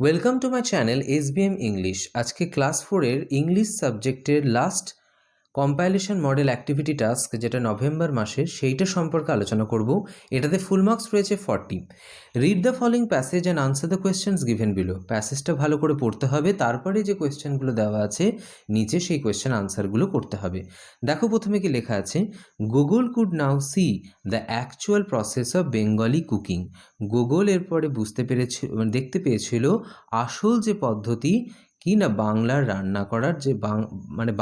Welcome to my channel SBM English. আজকে class 4-এর English সাবজেক্টের last compilation model activity task, যেটা November মাসের, সেইটা সম্পর্কে আলোচনা করব। এটাতে ফুল মার্কস রয়েছে 40। Read the following passage and answer the questions given below. প্যাসেজটা ভালো করে পড়তে হবে, তারপরে যে কোয়েশ্চেনগুলো দেওয়া আছে নিচে সেই কোয়েশ্চেন আনসারগুলো করতে হবে। দেখো প্রথমে কি লেখা আছে, Google could now C the actual process of Bengali cooking. Google এরপরে দেখতে পেয়েছিল আসল যে পদ্ধতি কি না বাংলার রান্না করার, যে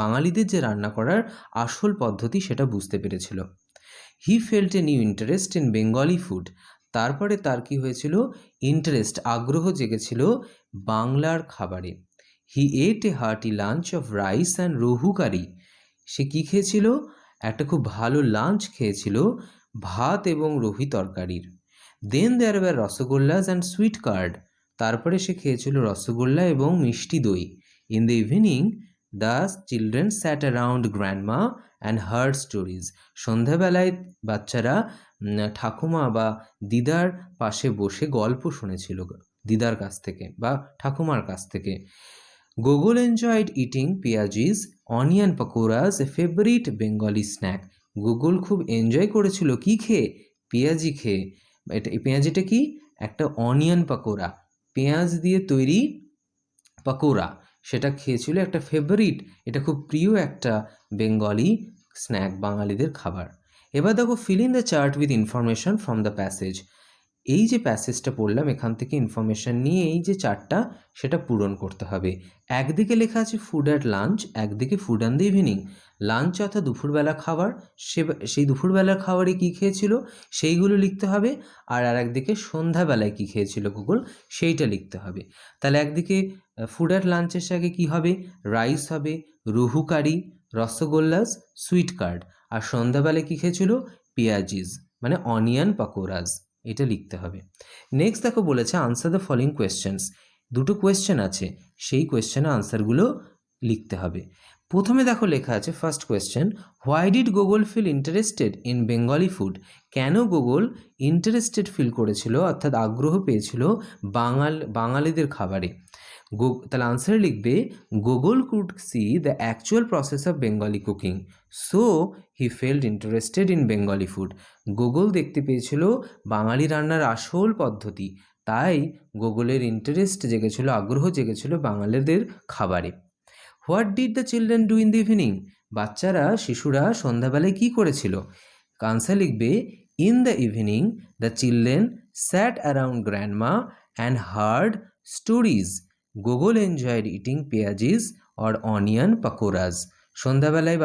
বাঙালিদের যে রান্না করার আসল পদ্ধতি সেটা বুঝতে পেরেছিল। He felt a new interest in Bengali food. তারপরে তার কি হয়েছিল, আগ্রহ জেগেছিল বাংলার খাবারে। He ate a hearty lunch of rice and rohu curry. সে কি খেয়েছিল, একটা খুব ভালো লাঞ্চ খেয়েছিল, ভাত এবং রোহি তরকারির। Then there were rasgullas and sweet curd. তারপরে সে খেয়েছিল রসগোল্লা এবং মিষ্টি দই। In the evening the children sat around grandma and heard stories. সন্ধ্যাবেলায় বাচ্চারা ঠাকুমা বা দিদার পাশে বসে গল্প শুনেছিল দিদার কাছ থেকে বা ঠাকুমার কাছ থেকে। Gogol enjoyed eating piyajis onion pakoras, a favourite Bengali snack. Gogol খুব এনজয় করেছিল কি খেয়ে, পেঁয়াজি খেয়ে। এই পেঁয়াজিটা কি, একটা অনিয়ন পাকোড়া, পেঁয়াজ দিয়ে তৈরি পাকোড়া, সেটা খেয়েছিল, একটা ফেভারিট, এটা খুব প্রিয় একটা বেঙ্গলি স্ন্যাক, বাঙালিদের খাবার। এবার দেখো, fill in the chart with information from the passage. এই যে প্যাসেজটা পড়লাম এখান থেকে ইনফরমেশন নিয়ে এই যে চার্টটা সেটা পূরণ করতে হবে। একদিকে লেখা আছে ফুড অ্যাট লাঞ্চ, একদিকে food and the evening. Lunch অর্থাৎ দুপুরবেলা খাবার, সেই দুপুরবেলার খাবারে কী খেয়েছিল সেইগুলো লিখতে হবে। আর একদিকে সন্ধ্যাবেলায় কী খেয়েছিল গুগল সেইটা লিখতে হবে। তাহলে একদিকে ফুড অ্যাট লাঞ্চের সাথে কী হবে, রাইস হবে, রোহু কারি, রসগোল্লাস, সুইট কার্ড। আর সন্ধ্যাবেলায় কী খেয়েছিল, পেঁয়াজিস মানে অনিয়ন পাকোড়াস, এটা লিখতে হবে। নেক্সট দেখো বলেছে আনসার দ্য ফলোইং কোয়েশ্চেন্স। দুটো কোয়েশ্চেন আছে, সেই কোয়েশ্চেনের আনসারগুলো লিখতে হবে। প্রথমে দেখো লেখা আছে first question, why did Google feel interested in Bengali food. কেন গুগল ইন্টারেস্টেড ফিল করেছিল অর্থাৎ আগ্রহ পেয়েছিল বাঙালিদের খাবারে। তাহলে আনসারে লিখবে, Google could see the actual process of Bengali cooking, so he felt interested in Bengali food. Google দেখতে পেয়েছিল বাঙালি রান্নার আসল পদ্ধতি, তাই গুগলের ইন্টারেস্ট জেগেছিল, আগ্রহ জেগেছিল বাঙালিদের খাবারে। What did the children do in the evening. শিশুরা সন্ধ্যাবেলায় কী করেছিল। আনসার লিখবে, in the evening the children sat around grandma and heard stories. Gogol enjoyed eating piyajis or onion pakoras. সন্ধ্যাবেলায়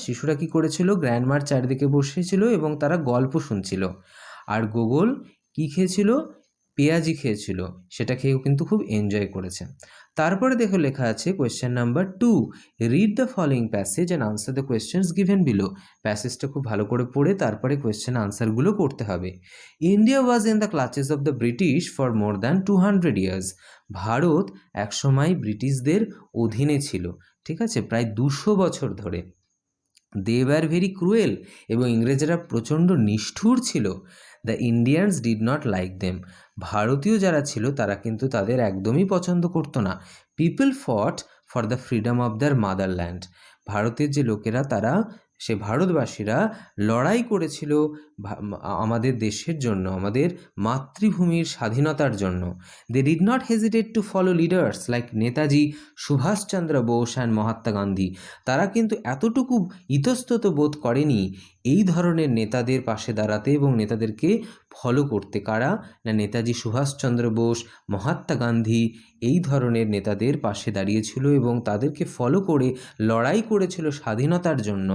শিশুরা কী করেছিল, গ্র্যান্ডমার চারিদিকে বসেছিল এবং তারা গল্প শুনছিল। আর গুগল কী খেয়েছিল, পেঁয়াজি খেয়েছিল, সেটা খেয়েও কিন্তু খুব এনজয় করেছে। তারপরে দেখো লেখা আছে question number 2, read the following passage and answer the questions given below. প্যাসেজটা খুব ভালো করে পড়ে তারপরে কোয়েশ্চেন আনসারগুলো করতে হবে। India was in the clutches of the British for more than 200 years. ভারত একসময় ব্রিটিশদের অধীনে ছিল, ঠিক আছে, প্রায় 200 বছর ধরে। দে ওয়ার ভেরি ক্রুয়েল, এবং ইংরেজরা প্রচণ্ড নিষ্ঠুর ছিল। The Indians did not like them. ভারতীয় যারা ছিল তারা কিন্তু তাদের একদমই পছন্দ করতো না। People fought for the freedom of their motherland. ভারতের যে লোকেরা ভারতবাসীরা লড়াই করেছিল আমাদের দেশের জন্য, আমাদের মাতৃভূমির স্বাধীনতার জন্য। They did not hesitate to follow leaders like Netaji Subhash Chandra Bose and Mahatma Gandhi. তারা কিন্তু এতটুকু ইতস্তত বোধ করেনি এই ধরনের নেতাদের পাশে দাঁড়াতে এবং নেতাদেরকে ফলো করতে। কারা না, নেতাজি সুভাষচন্দ্র বোস, মহাত্মা গান্ধী এই ধরনের নেতাদের পাশে দাঁড়িয়েছিল এবং তাদেরকে ফলো করে লড়াই করেছিল স্বাধীনতার জন্য।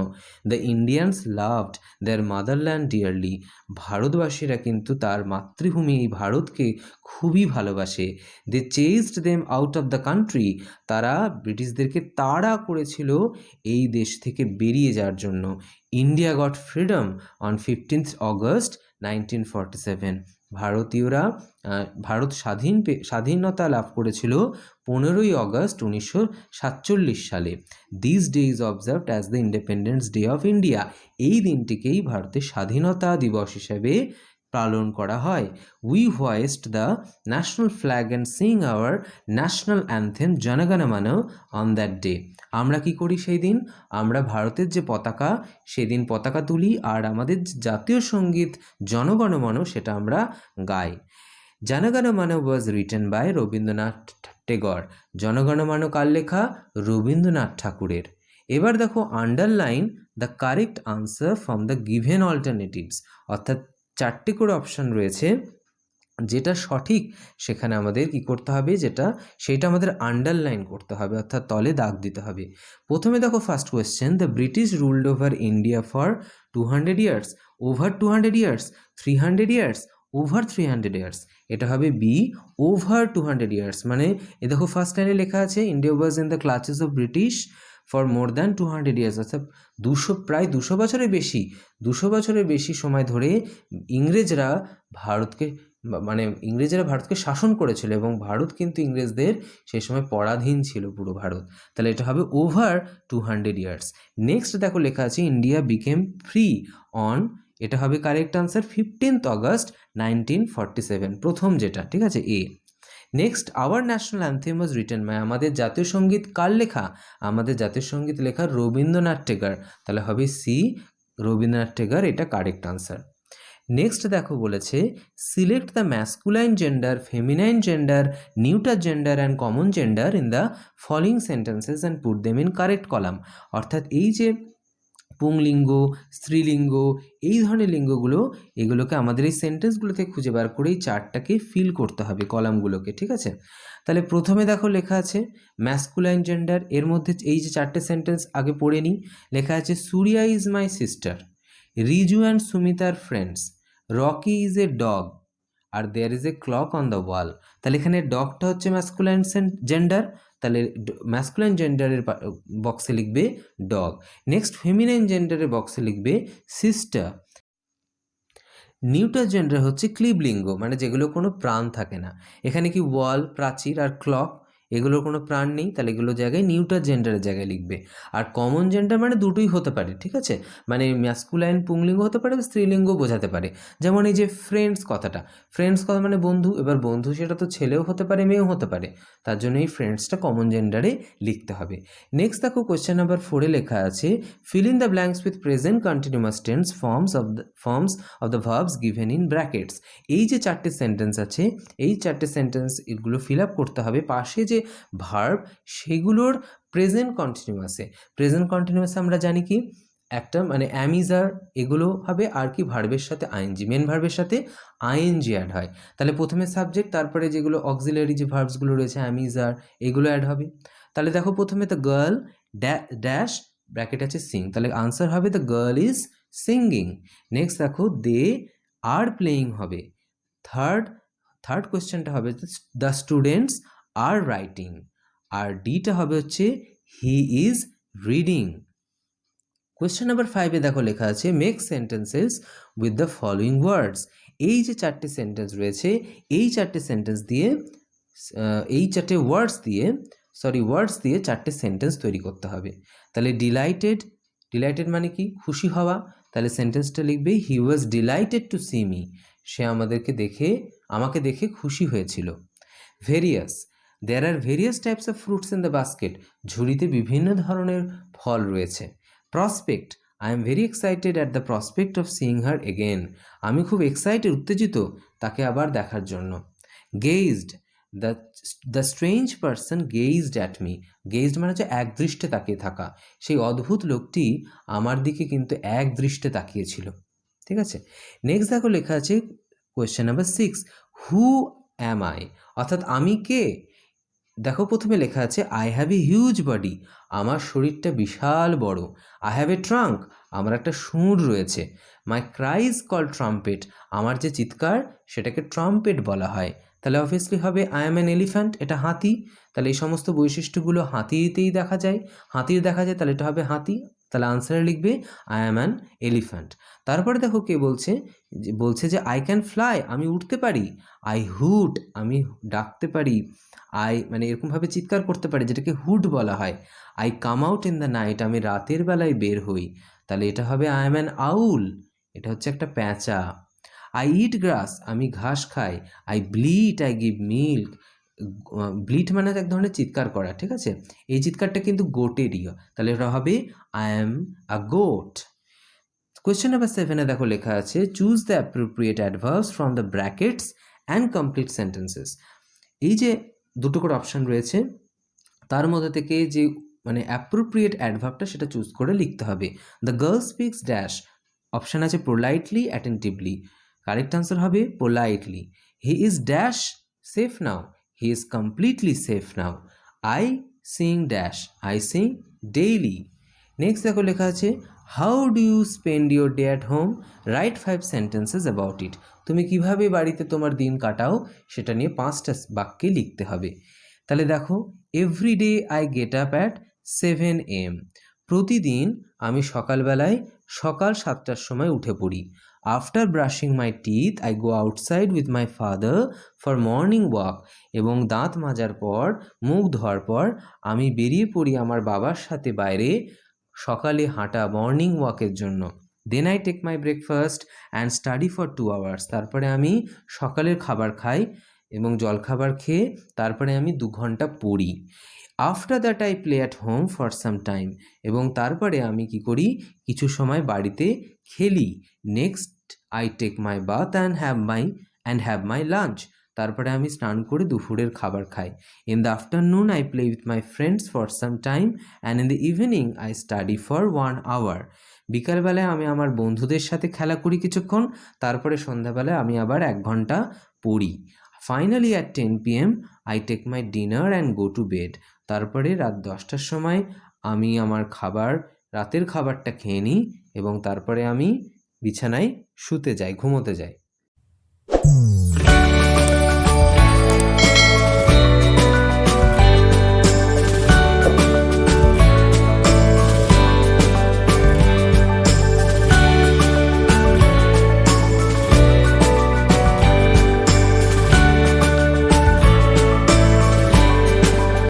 The Indians loved their motherland dearly. ভারতবাসীরা কিন্তু তার মাতৃভূমি এই ভারতকে খুবই ভালোবাসে। They chased them out of the country. তারা ব্রিটিশদেরকে তাড়া করেছিল এই দেশ থেকে বেরিয়ে যাওয়ার জন্য। India got freedom on 15th August 1947। ভারত স্বাধীনতা লাভ করেছিল 15ই অগস্ট 1947 সালে। This day is observed as the Independence Day of India. এই দিনটিকেই ভারতের স্বাধীনতা দিবস হিসেবে পালন করা হয়। We hoist the national flag and sing our national anthem Jana Gana Mana on that day. আমরা কি করি সেই দিন? আমরা ভারতের যে পতাকা, সেদিন পতাকা তুলি আর আমাদের জাতীয় সঙ্গীত জনগণমন সেটা আমরা গাই। Jana Gana Mana was written by Rabindranath Tagore. Jana Gana Mana কার লেখা? রবীন্দ্রনাথ ঠাকুরের। এবার দেখো underline the correct answer from the given alternatives, অর্থাৎ 4টে করে অপশান রয়েছে, যেটা সঠিক সেখানে আমাদের কি করতে হবে, সেটা আমাদের আন্ডারলাইন করতে হবে, অর্থাৎ তলে দাগ দিতে হবে। প্রথমে দেখো first question, the British ruled over India for 200 years, over 200 years, 300 years, over 300 years. এটা হবে বি, ওভার 200 ইয়ার্স। মানে এ দেখো ফার্স্ট লাইনে লেখা আছে India was in the clutches of British for more than 200 years, অর্থাৎ প্রায় 200 বছরের বেশি, 200 বছরের বেশি সময় ধরে ইংরেজরা ভারতকে শাসন করেছিল এবং ভারত কিন্তু ইংরেজদের সেই সময় পরাধীন ছিল পুরো ভারত। তাহলে এটা হবে ওভার 200 ইয়ার্স। নেক্সট দেখো লেখা আছে ইন্ডিয়া বিকেম ফ্রি অন, এটা হবে কারেক্ট আনসার 15th অগস্ট 1947, প্রথম যেটা, ঠিক আছে, A. Next our national anthem was written by, আমাদের জাতীয় সঙ্গীত কার লেখা? আমাদের জাতীয় সঙ্গীত লেখা রবীন্দ্রনাথ টেগর, তাহলে হবে সি, রবীন্দ্রনাথ টেগর, এটা কারেক্ট আনসার। নেক্সট দেখো বলেছে select the masculine gender, feminine gender, neuter gender and common gender in the following sentences and put them in correct column. অর্থাৎ এই যে পুংলিঙ্গ, স্ত্রীলিঙ্গ, এই ধরনের লিঙ্গগুলো, এগুলোকে আমাদের এই সেন্টেন্সগুলোতে খুঁজে বার করে এই চারটাকে ফিল করতে হবে কলামগুলোকে, ঠিক আছে। তাহলে প্রথমে দেখো লেখা আছে ম্যাসকুলাইন জেন্ডার, এর মধ্যে এই যে 4টে সেন্টেন্স আগে পড়ে নিই। লেখা আছে Surya is my sister, Riju and সুমিতার friends, Rocky is a dog, আর there is a clock on the wall. তাহলে এখানে ডগটা হচ্ছে ম্যাসকুলাইন জেন্ডার, তাহলে ম্যাসকুলাইন জেন্ডারের বক্সে লিখবে ডগ। নেক্সট ফেমিনাইন জেন্ডারের বক্সে লিখবে সিস্টার। নিউটার জেন্ডার হচ্ছে ক্লিবলিঙ্গ, মানে যেগুলো কোনো প্রাণ থাকে না। এখানে কি ওয়াল, প্রাচীর আর ক্লক, এগুলোর কোনো প্রাণ নেই, তাহলে এগুলো জায়গায় নিউটার জেন্ডারের জায়গায় লিখবে। আর কমন জেন্ডার মানে দুটোই হতে পারে, ঠিক আছে, মানে ম্যাসকুলাইন পুংলিঙ্গ হতে পারে, স্ত্রীলিঙ্গ বোঝাতে পারে। যেমন এই যে ফ্রেন্ডস কথা মানে বন্ধু, এবার বন্ধু সেটা তো ছেলেও হতে পারে, মেয়েও হতে পারে, তার জন্য এই ফ্রেন্ডসটা কমন জেন্ডারে লিখতে হবে। নেক্সট দেখো কোয়েশ্চেন নাম্বার 4-এ লেখা আছে fill in the blanks with present continuous tense forms of the verbs given in brackets. এই যে 4টে সেন্টেন্স আছে, এই 4টে সেন্টেন্স এগুলো ফিল আপ করতে হবে। পাশে যে ভার্ব সেগুলোর প্রেজেন্ট কন্টিনিউয়াসে আমরা জানি কি একটা মানে অ্যামিজার, এগুলো হবে আর কি ভার্বের সাথে আইএনজি, মেন ভার্বের সাথে আইএনজি অ্যাড হয়। তাহলে প্রথমে সাবজেক্ট, তারপরে যেগুলো অক্সিলারি যে ভার্বসগুলো রয়েছে অ্যামিজার, এগুলো অ্যাড হবে। তাহলে দেখো প্রথমে দ্য গার্ল ড্যাশ ব্র্যাকেট আছে সিং, তাহলে আনসার হবে the girl is singing. Next দেখো দে আর প্লেয়িং হবে। থার্ড কোয়েশ্চেনটা হবে দ্য স্টুডেন্টস আর রাইটিং, আর ডিটা হবে হচ্ছে he is reading. Question number 5-এ দেখো লেখা আছে make sentences with the following words. এই যে 4টে সেন্টেন্স রয়েছে, এই 4টে সেন্টেন্স দিয়ে এই 4টে ওয়ার্ডস দিয়ে 4টে সেন্টেন্স তৈরি করতে হবে। তাহলে ডিলাইটেড মানে কি? খুশি হওয়া। তাহলে সেন্টেন্সটা লিখবে he was delighted to see me, সে আমাকে দেখে খুশি হয়েছিল। Various, there are various types of fruits in the basket, ঝুড়িতে বিভিন্ন ধরনের ফল রয়েছে। Prospect, I am very excited at the prospect of seeing her again, আমি খুব উত্তেজিত তাকে আবার দেখার জন্য। Gazed, the strange person gazed at me, gazed মানে হচ্ছে এক দৃষ্টে তাকিয়ে থাকা, সেই অদ্ভুত লোকটি আমার দিকে কিন্তু এক দৃষ্টে তাকিয়েছিল, ঠিক আছে। নেক্সট দেখো লেখা আছে question number 6, who am I, অর্থাৎ আমি কে। দেখো প্রথমে লেখা আছে I have a huge body, আমার শরীরটা বিশাল বড়। আই হ্যাভ এ ট্রাঙ্ক, আমার একটা সুর রয়েছে। মাই ক্রাইজ কল ট্রাম্পেট, আমার যে চিৎকার সেটাকে ট্রাম্পেট বলা হয়। তাহলে অবভিয়াসলি হবে আই অ্যাম অ্যান এলিফ্যান্ট, এটা হাতি। তাহলে এই সমস্ত বৈশিষ্ট্যগুলো হাতিতেই দেখা যায়, তাহলে এটা হবে হাতি। তাহলে আনসারে লিখবে আই অ্যাম অ্যান এলিফ্যান্ট। তারপরে দেখো কে বলছে যে আই ক্যান ফ্লাই, আমি উঠতে পারি। আই হুট, আমি ডাকতে পারি। মানে এরকমভাবে চিৎকার করতে পারি, যেটাকে হুড বলা হয়। I come out in the night, আমি রাতের বেলায় বের হই। তাহলে এটা হবে আই অ্যাম অ্যান আউল, এটা হচ্ছে একটা প্যাঁচা। আই ইট গ্রাস, আমি ঘাস খাই। I bleat, I give milk. Bleat মানে এক ধরনের চিৎকার করা, ঠিক আছে? এই চিৎকারটা কিন্তু গোটেরই, তাহলে এটা হবে I am a goat. Question number 7-এ দেখো লেখা আছে choose the appropriate adverbs from the brackets and complete sentences. এই যে দুটো করে অপশান রয়েছে তার মধ্যে থেকে যে মানে অ্যাপ্রোপ্রিয়েট অ্যাডভার্বটা সেটা চুজ করে লিখতে হবে। The girl speaks dash, option আছে পোলাইটলি, অ্যাটেন্টিভলি। কারেক্ট আনসার হবে politely. He is dash safe now, he is completely safe now. I sing dash, I sing daily. Next দেখো লেখা আছে how do you spend your day at home, write 5 sentences about it. তুমি কিভাবে বাড়িতে তোমার দিন কাটাও সেটা নিয়ে 5টা বাক্যে লিখতে হবে। তাহলে দেখো everyday I get up at 7 AM, প্রতিদিন আমি সকালবেলায় সকাল 7টার সময় উঠে পড়ি। After brushing my teeth I go outside with my father for morning walk, এবং দাঁত মাজার পর মুখ ধোয়ার পর আমি বেরিয়ে পড়ি আমার বাবার সাথে বাইরে সকালে হাঁটা মর্নিং ওয়াকের জন্য। Then I take my breakfast and study for 2 hours, তারপরে আমি সকালের খাবার খাই এবং জলখাবার খেয়ে তারপরে আমি 2 ঘন্টা পড়ি। After that I play at home for some time, এবং তারপরে আমি কি করি কিছু সময় বাড়িতে খেলি। Next I take my bath and have my lunch, তারপরে আমি স্নান করে দুপুরের খাবার খাই। In the afternoon I play with my friends for some time and in the evening I study for 1 hour, বিকালবেলায় আমি আমার বন্ধুদের সাথে খেলা করি কিছুক্ষণ, তারপরে সন্ধ্যাবেলায় আমি আবার 1 ঘন্টা পড়ি। Finally at 10 PM I take my dinner and go to bed, তারপরে রাত 10টার সময় আমি আমার রাতের খাবারটা খেয়ে নিই এবং তারপরে আমি বিছানায় শুতে যাই, ঘুমোতে যাই।